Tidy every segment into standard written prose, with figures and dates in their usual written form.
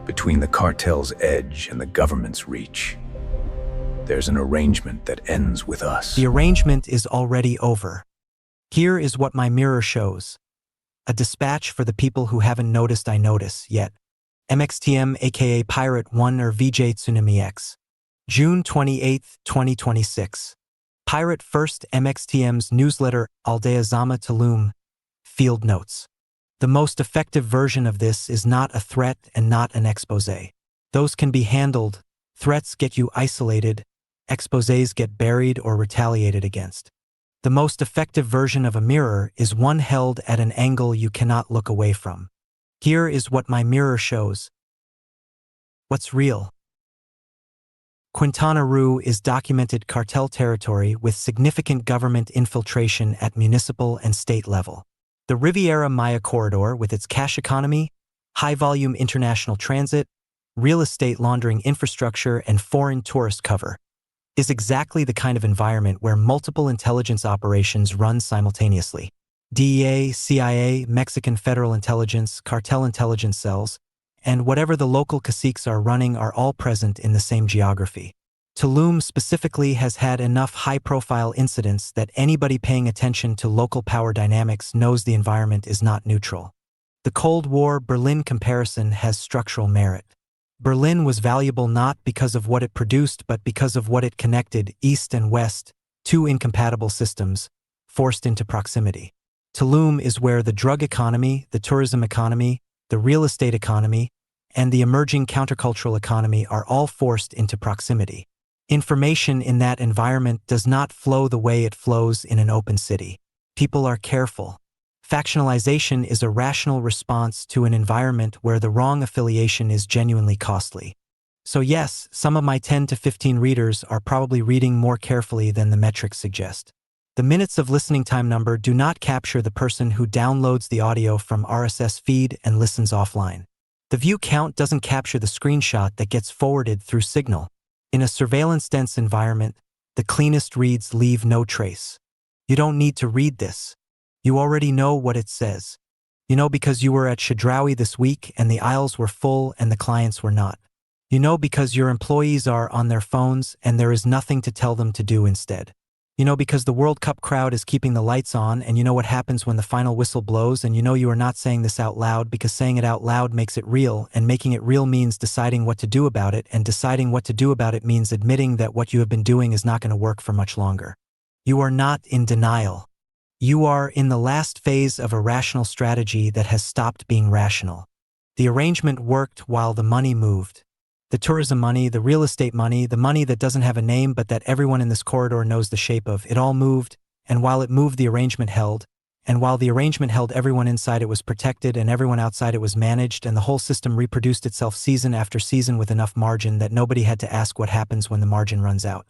between the cartel's edge and the government's reach. There's an arrangement that ends with us. The arrangement is already over. Here is what my mirror shows. A dispatch for the people who haven't noticed I notice yet. MXTM aka Pirate 1 or VJ Tsunami X. June 28, 2026. Pirate First MXTM's newsletter Aldea Zamá Tulum. Field notes. The most effective version of this is not a threat and not an exposé. Those can be handled. Threats get you isolated. Exposés get buried or retaliated against. The most effective version of a mirror is one held at an angle you cannot look away from. Here is what my mirror shows. What's real? Quintana Roo is documented cartel territory with significant government infiltration at municipal and state level. The Riviera Maya corridor, with its cash economy, high-volume international transit, real estate laundering infrastructure, and foreign tourist cover, is exactly the kind of environment where multiple intelligence operations run simultaneously. DEA, CIA, Mexican Federal Intelligence, cartel intelligence cells, and whatever the local caciques are running are all present in the same geography. Tulum specifically has had enough high-profile incidents that anybody paying attention to local power dynamics knows the environment is not neutral. The Cold War Berlin comparison has structural merit. Berlin was valuable not because of what it produced but because of what it connected, East and West, two incompatible systems, forced into proximity. Tulum is where the drug economy, the tourism economy, the real estate economy, and the emerging countercultural economy are all forced into proximity. Information in that environment does not flow the way it flows in an open city. People are careful. Factionalization is a rational response to an environment where the wrong affiliation is genuinely costly. So yes, some of my 10 to 15 readers are probably reading more carefully than the metrics suggest. The minutes of listening time number do not capture the person who downloads the audio from RSS feed and listens offline. The view count doesn't capture the screenshot that gets forwarded through Signal. In a surveillance-dense environment, the cleanest reads leave no trace. You don't need to read this. You already know what it says. You know because you were at Chedraui this week and the aisles were full and the clients were not. You know because your employees are on their phones and there is nothing to tell them to do instead. You know because the World Cup crowd is keeping the lights on and you know what happens when the final whistle blows, and you know you are not saying this out loud because saying it out loud makes it real, and making it real means deciding what to do about it, and deciding what to do about it means admitting that what you have been doing is not going to work for much longer. You are not in denial. You are in the last phase of a rational strategy that has stopped being rational. The arrangement worked while the money moved. The tourism money, the real estate money, the money that doesn't have a name but that everyone in this corridor knows the shape of, it all moved, and while it moved the arrangement held, and while the arrangement held everyone inside it was protected and everyone outside it was managed, and the whole system reproduced itself season after season with enough margin that nobody had to ask what happens when the margin runs out.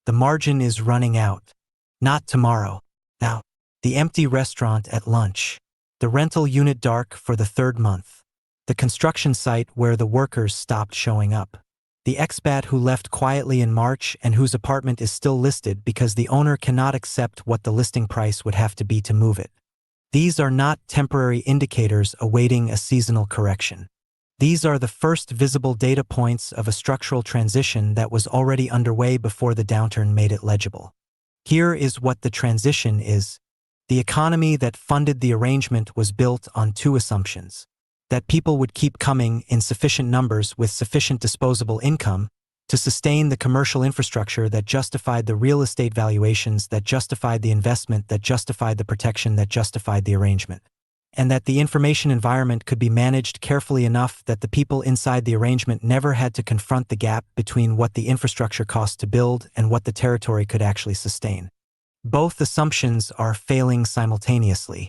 The margin is running out. Not tomorrow. Now. The empty restaurant at lunch. The rental unit dark for the third month. The construction site where the workers stopped showing up. The expat who left quietly in March and whose apartment is still listed because the owner cannot accept what the listing price would have to be to move it. These are not temporary indicators awaiting a seasonal correction. These are the first visible data points of a structural transition that was already underway before the downturn made it legible. Here is what the transition is. The economy that funded the arrangement was built on two assumptions: that people would keep coming in sufficient numbers with sufficient disposable income to sustain the commercial infrastructure that justified the real estate valuations, that justified the investment, that justified the protection, that justified the arrangement, and that the information environment could be managed carefully enough that the people inside the arrangement never had to confront the gap between what the infrastructure cost to build and what the territory could actually sustain. Both assumptions are failing simultaneously.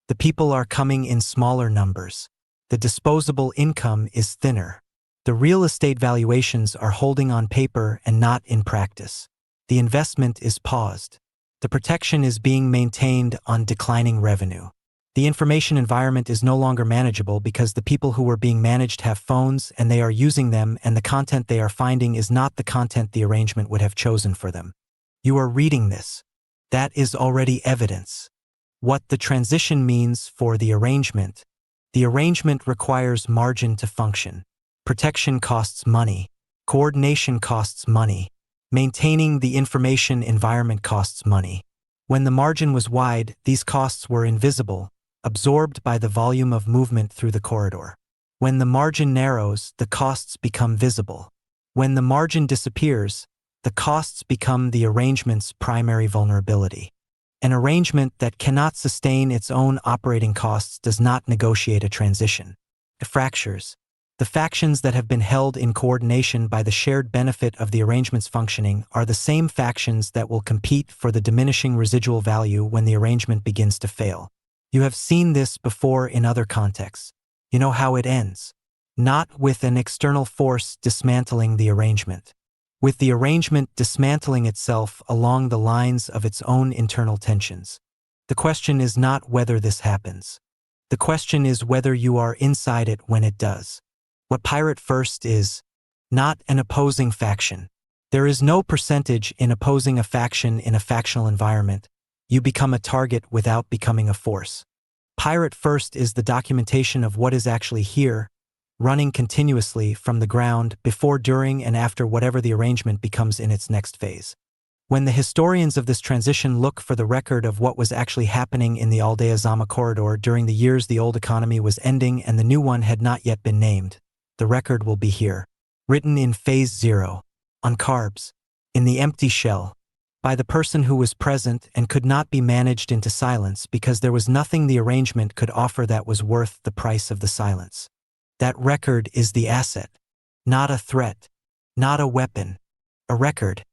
The people are coming in smaller numbers. The disposable income is thinner. The real estate valuations are holding on paper and not in practice. The investment is paused. The protection is being maintained on declining revenue. The information environment is no longer manageable because the people who are being managed have phones and they are using them, and the content they are finding is not the content the arrangement would have chosen for them. You are reading this. That is already evidence. What the transition means for the arrangement. The arrangement requires margin to function. Protection costs money. Coordination costs money. Maintaining the information environment costs money. When the margin was wide, these costs were invisible, absorbed by the volume of movement through the corridor. When the margin narrows, the costs become visible. When the margin disappears, the costs become the arrangement's primary vulnerability. An arrangement that cannot sustain its own operating costs does not negotiate a transition. It fractures. The factions that have been held in coordination by the shared benefit of the arrangement's functioning are the same factions that will compete for the diminishing residual value when the arrangement begins to fail. You have seen this before in other contexts. You know how it ends. Not with an external force dismantling the arrangement. With the arrangement dismantling itself along the lines of its own internal tensions. The question is not whether this happens. The question is whether you are inside it when it does. What Pirate First is, not an opposing faction. There is no percentage in opposing a faction in a factional environment. You become a target without becoming a force. Pirate First is the documentation of what is actually here, running continuously from the ground before, during, and after whatever the arrangement becomes in its next phase. When the historians of this transition look for the record of what was actually happening in the Aldea Zamá corridor during the years the old economy was ending and the new one had not yet been named, the record will be here, written in phase 0, on carbs, in the empty shell, by the person who was present and could not be managed into silence because there was nothing the arrangement could offer that was worth the price of the silence. That record is the asset, not a threat, not a weapon, a record.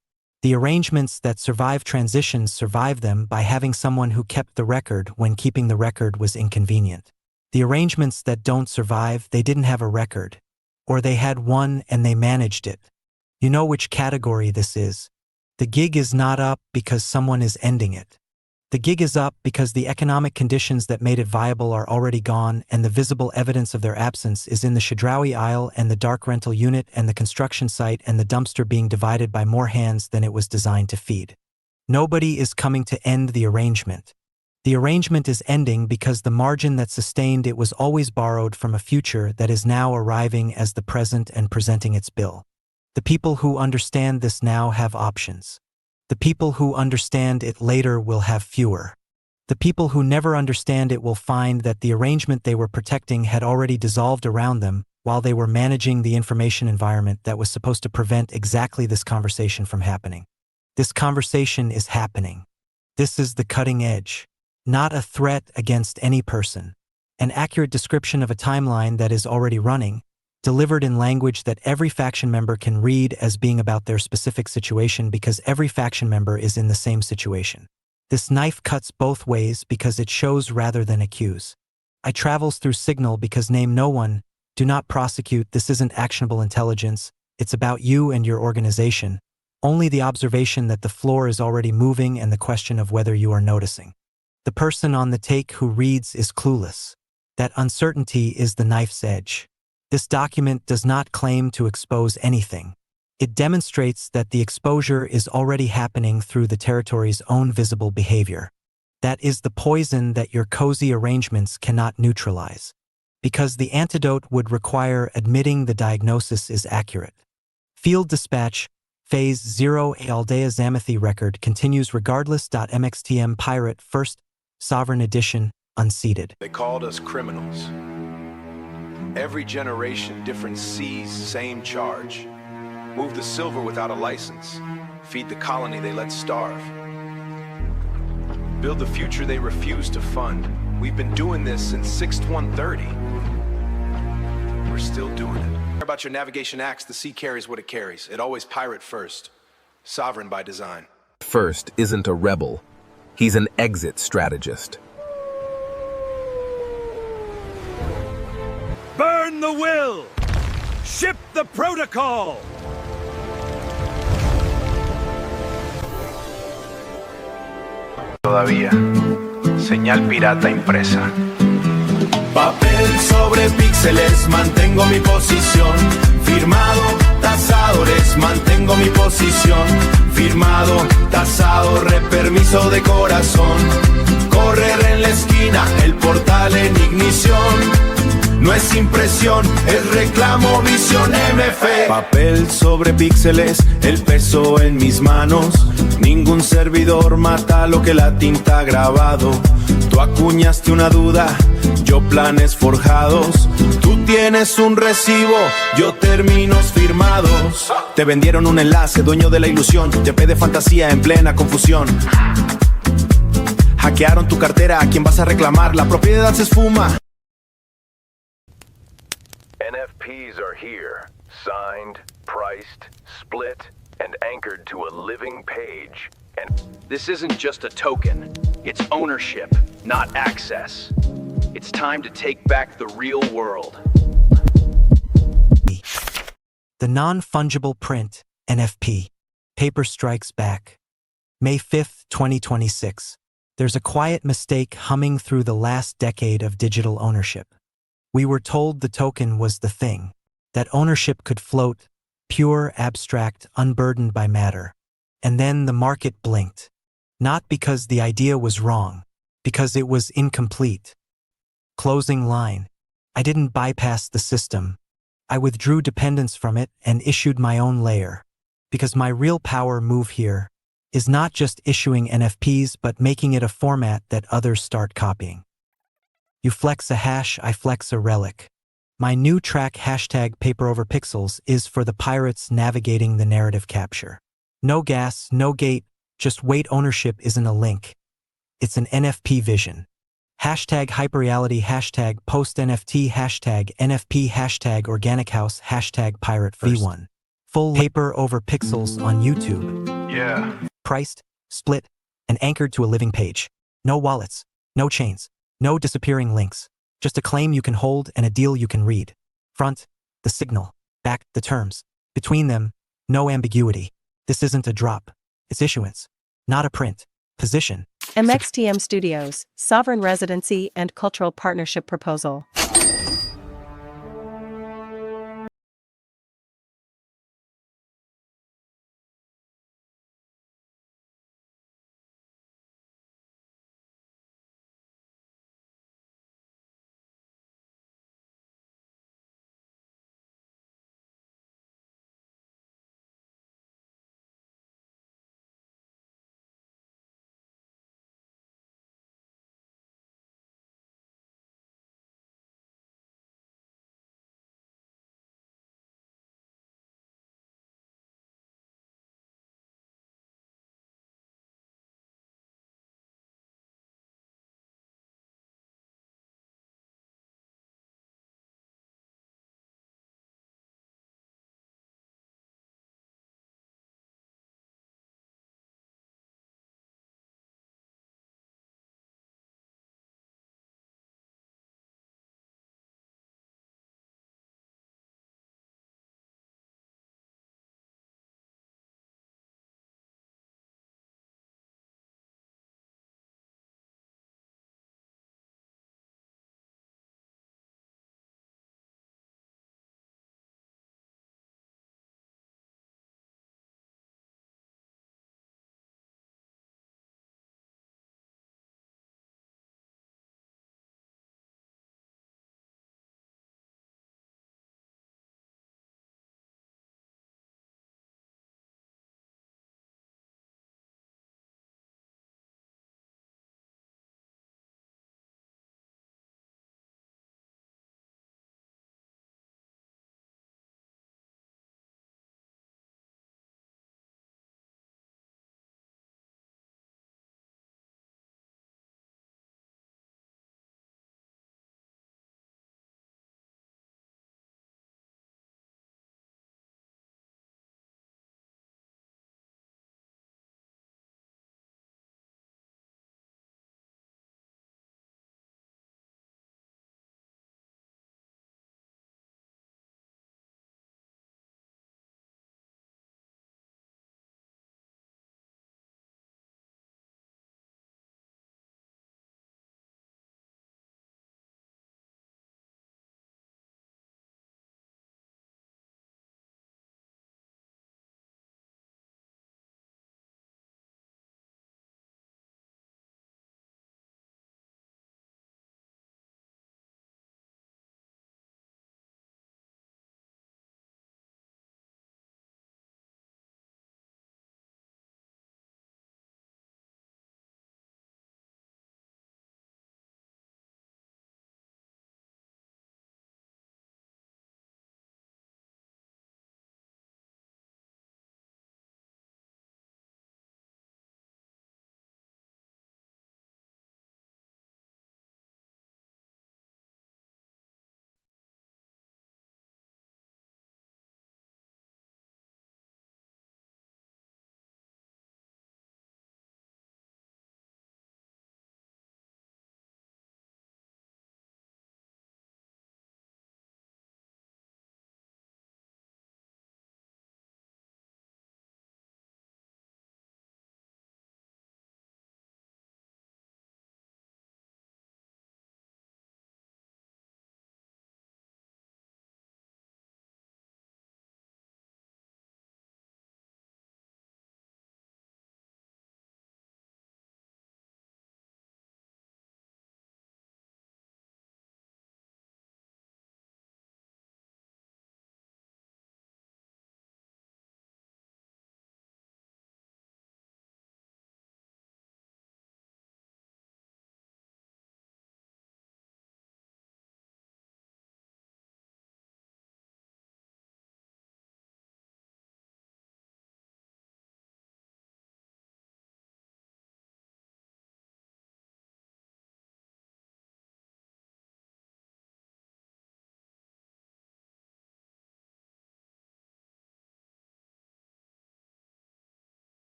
The arrangements that survive transitions survive them by having someone who kept the record when keeping the record was inconvenient. The arrangements that don't survive, they didn't have a record. Or they had one and they managed it. You know which category this is. The gig is not up because someone is ending it. The gig is up because the economic conditions that made it viable are already gone and the visible evidence of their absence is in the Chedraui aisle and the dark rental unit and the construction site and the dumpster being divided by more hands than it was designed to feed. Nobody is coming to end the arrangement. The arrangement is ending because the margin that sustained it was always borrowed from a future that is now arriving as the present and presenting its bill. The people who understand this now have options. The people who understand it later will have fewer. The people who never understand it will find that the arrangement they were protecting had already dissolved around them while they were managing the information environment that was supposed to prevent exactly this conversation from happening. This conversation is happening. This is the cutting edge. Not a threat against any person. An accurate description of a timeline that is already running, delivered in language that every faction member can read as being about their specific situation because every faction member is in the same situation. This knife cuts both ways because it shows rather than accuse. I travels through signal because name no one, do not prosecute, this isn't actionable intelligence, it's about you and your organization, only the observation that the floor is already moving and the question of whether you are noticing. The person on the take who reads is clueless. That uncertainty is the knife's edge. This document does not claim to expose anything. It demonstrates that the exposure is already happening through the territory's own visible behavior. That is the poison that your cozy arrangements cannot neutralize. Because the antidote would require admitting the diagnosis is accurate. Field Dispatch, Phase 0 Aldea Zamathi record continues regardless. MXTM Pirate First, Sovereign Edition, unseated. They called us criminals. Every generation, different seas, same charge. Move the silver without a license. Feed the colony they let starve. Build the future they refuse to fund. We've been doing this since 6/130. We're still doing it. About your navigation axe, the sea carries what it carries. It always pirate first. Sovereign by design. First isn't a rebel. He's an exit strategist. Burn the will! Ship the protocol! Todavía. Señal pirata impresa. Papel sobre píxeles, mantengo mi posición. Firmado, tasadores, mantengo mi posición. Firmado, tasado, repermiso de corazón. Correr en la esquina, el portal en ignición. no es impresión, es reclamo, visión, MF. Papel sobre píxeles, el peso en mis manos. Ningún servidor mata lo que la tinta ha grabado. Tú acuñaste una duda, yo planes forjados. Tú tienes un recibo, yo términos firmados. Te vendieron un enlace, dueño de la ilusión. TP de fantasía en plena confusión. Hackearon tu cartera, ¿a quién vas a reclamar? La propiedad se esfuma. NFPs are here, signed, priced, split, and anchored to a living page. And This isn't just a token. It's ownership, not access. It's time to take back the real world. The non-fungible print, NFP. Paper strikes back. May 5th, 2026. There's a quiet mistake humming through the last decade of digital ownership. We were told the token was the thing, that ownership could float, pure, abstract, unburdened by matter. And then the market blinked. Not because the idea was wrong, because it was incomplete. Closing line. I didn't bypass the system. I withdrew dependence from it and issued my own layer. Because my real power move here is not just issuing NFPs but making it a format that others start copying. You flex a hash, I flex a relic. My new track hashtag paper over pixels is for the pirates navigating the narrative capture. No gas, no gate, just wait. Ownership isn't a link. It's an NFP vision. Hashtag hyperreality, hashtag post NFT, hashtag NFP, hashtag organic house, hashtag pirate v1. Full paper over pixels on YouTube. Yeah. Priced, split, and anchored to a living page. No wallets, no chains, no disappearing links. Just a claim you can hold and a deal you can read. Front, the signal. Back, the terms. Between them, no ambiguity. This isn't a drop. It's issuance. Not a print. Position. MXTM Studios, Sovereign Residency and Cultural Partnership Proposal.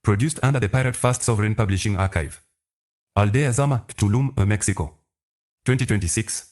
Produced under the Pirate Fast Sovereign Publishing Archive. Aldea, Zamá, Tulum, Mexico. 2026.